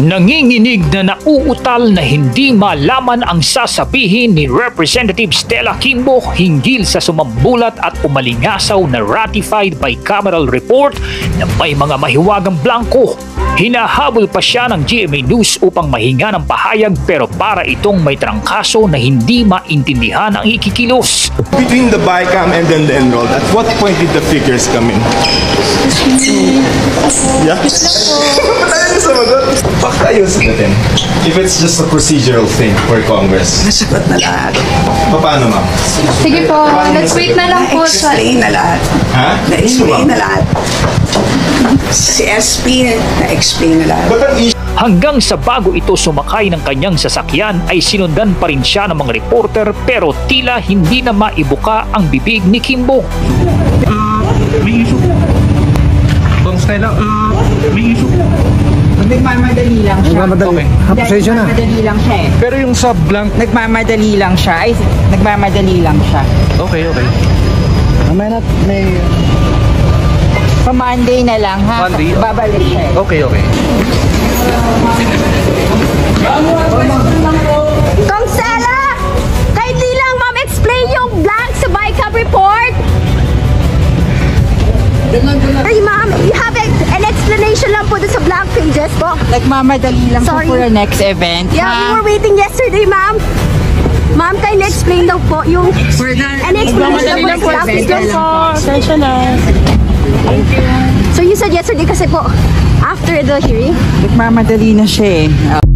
Nanginginig na nauutal na hindi malaman ang sasabihin ni Representative Stella Kimbo hinggil sa sumambulat at umalingasaw na ratified bicameral report na may mga mahiwagang blanco. Hinahabol pa siya ng GMA News upang mahinga ng pahayag pero para itong may trangkaso na hindi maintindihan ang ikikilos. Between the BICAM and then the enrolled, at what point did the figures come in? Yeah? Baka ayos natin. If it's just a procedural thing for Congress. Nasagot na lahat. Paano, ma'am? Sige po, let's wait na lang po sa... Na-explain na lahat. Ha? Na-explain na lahat. Si SP, na-explain na lahat. But ang issue... Hanggang sa bago ito sumakay ng kanyang sasakyan ay sinundan pa rin siya ng mga reporter pero tila hindi na maibuka ang bibig ni Kimbo. May issue. Bang Stella, may issue. Nagmamadali lang siya. Okay. Pasensya na. Nagmamadali lang siya eh. Pero yung sa blank, Nagmamadali lang siya. Ay, nagmamadali lang siya. okay. Mamaya na, may... Pa Monday na lang ha? Monday? Babalik siya eh. Okay. Kong Stella, kindly lang ma'am explain yung blank sa BICAM report. Ay ma'am, you have an explanation lang po sa blank pages po. Nagmamadali lang Sorry. po for the next event Yeah, we ha? were waiting yesterday ma'am. Ma'am, kindly explain daw po yung an explanation lang po sa blank pages. Pasensya na. So you said yesterday kasi po after the hearing? Nagmamadali na siya eh.